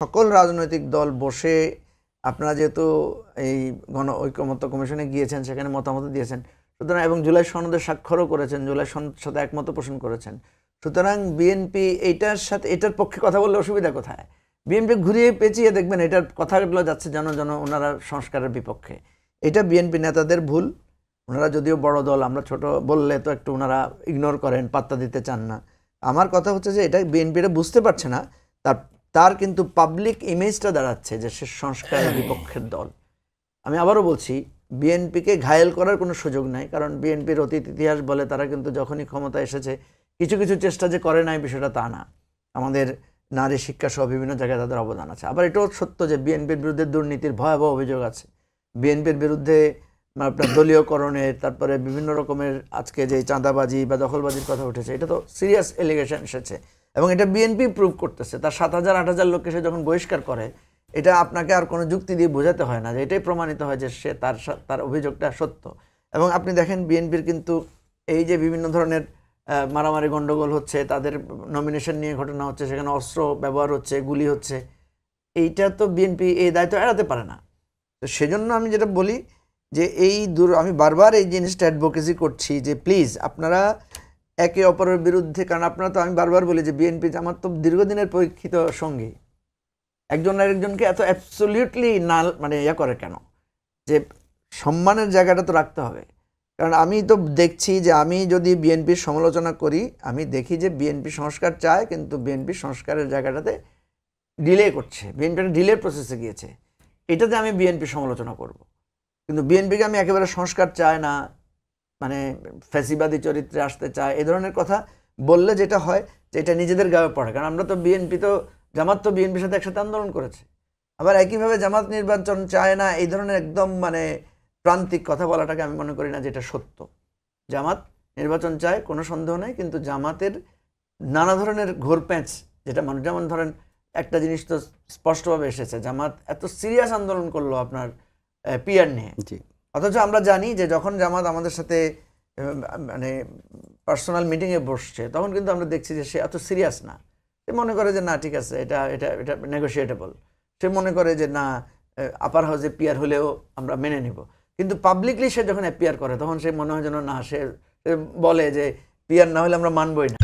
সকল রাজনৈতিক দল বসে আপনারা যেহেতু এই গণ ঐকমত্য কমিশনে গিয়েছেন, সেখানে মতামত দিয়েছেন, সুতরাং এবং জুলাই সনদে স্বাক্ষরও করেছেন, জুলাই সনদের সাথে একমত পোষণ করেছেন। সুতরাং বিএনপি এইটার সাথে এটার পক্ষে কথা বললে অসুবিধা কোথায়? বিএনপি ঘুরিয়ে পেঁচিয়ে দেখবেন এটার কথাগুলো যাচ্ছে ওনারা সংস্কারের বিপক্ষে। এটা বিএনপি নেতাদের ভুল। ওনারা যদিও বড় দল, আমরা ছোট বললে তো একটু ওনারা ইগনোর করেন, পাত্তা দিতে চান না। আমার কথা হচ্ছে যে এটা বিএনপিটা বুঝতে পারছে না, তার কিন্তু পাবলিক ইমেজটা দাঁড়াচ্ছে যে সে সংস্কারের বিপক্ষের দল। আমি আবারও বলছি, বিএনপিকে ঘায়েল করার কোনো সুযোগ নাই, কারণ বিএনপির অতীত ইতিহাস বলে তারা কিন্তু যখনই ক্ষমতা এসেছে কিছু কিছু চেষ্টা যে করে নাই বিষয়টা তা না। আমাদের নারী শিক্ষা সহ বিভিন্ন জায়গায় তাদের অবদান আছে। আবার এটাও সত্য যে বিএনপির বিরুদ্ধে দুর্নীতির ভয়াবহ অভিযোগ আছে। বিএনপির বিরুদ্ধে আপনার দলীয়করণের, তারপরে বিভিন্ন রকমের আজকে যে চাঁদাবাজি বা দখলবাজির কথা উঠেছে, এটা তো সিরিয়াস এলিগেশন এসেছে এবং এটা বিএনপি প্রুভ করতেছে। তার 7,000-8,000 লোককে সে যখন বহিষ্কার করে, এটা আপনাকে আর কোনো যুক্তি দিয়ে বোঝাতে হয় না, যে এটাই প্রমাণিত হয় যে সে তার অভিযোগটা সত্য। এবং আপনি দেখেন বিএনপির কিন্তু এই যে বিভিন্ন ধরনের মারামারি গণ্ডগোল হচ্ছে, তাদের নমিনেশন নিয়ে ঘটনা হচ্ছে, সেখানে অস্ত্র ব্যবহার হচ্ছে, গুলি হচ্ছে, এইটা তো বিএনপি এই দায়িত্ব এড়াতে পারে না। তো সেজন্য আমি যেটা বলি যে আমি বারবার এই জিনিসটা অ্যাডভোকেসি করছি যে প্লিজ আপনারা একে অপরের বিরুদ্ধে, কারণ আপনারা তো, আমি বারবার বলি যে বিএনপি আমার তো দীর্ঘদিনের পরীক্ষিত সঙ্গী, একজন আরেকজনকে এত অ্যাবসলিউটলি না মানে করে কেন? যে সম্মানের জায়গাটা তো রাখতে হবে। কারণ আমি তো দেখছি যে আমি যদি বিএনপির সমালোচনা করি, আমি দেখি যে বিএনপি সংস্কার চায়, কিন্তু বিএনপি সংস্কারের জায়গাটাতে ডিলে করছে, বিএনপি একটা ডিলের প্রসেসে গিয়েছে, এটাতে আমি বিএনপি সমালোচনা করব। কিন্তু বিএনপিকে আমি একেবারে সংস্কার চায় না, মানে ফ্যাসিবাদী চরিত্রে আসতে চায়, এ ধরনের কথা বললে যেটা হয় যে এটা নিজেদের গায়ে পড়ে। কারণ আমরা তো জামাত তো বিএনপির সাথে একসাথে আন্দোলন করেছে। আবার একইভাবে জামাত নির্বাচন চায় না, এই ধরনের একদম মানে প্রান্তিক কথা বলাটাকে আমি মনে করি না যে এটা সত্য। জামাত নির্বাচন চায়, কোনো সন্দেহ নেই, কিন্তু জামাতের নানা ধরনের ঘোরপ্যাঁচ, যেটা যেমন ধরেন একটা জিনিস তো স্পষ্টভাবে এসেছে, জামাত এত সিরিয়াস আন্দোলন করলো আপনার পিআর নিয়ে, অথচ আমরা জানি যে যখন জামাত আমাদের সাথে মানে পার্সোনাল মিটিংয়ে বসছে, তখন কিন্তু আমরা দেখছি যে সে এত সিরিয়াস না। সে মনে করে যে না ঠিক আছে, এটা এটা এটা নেগোশিয়েটেবল। সে মনে করে যে না, আপার হাউসে পিআর হলেও আমরা মেনে নিব। কিন্তু পাবলিকলি সে যখন অ্যাপিয়ার করে, তখন সে মনে হয় যেন না, সে বলে যে পিআর না হলে আমরা মানবই না।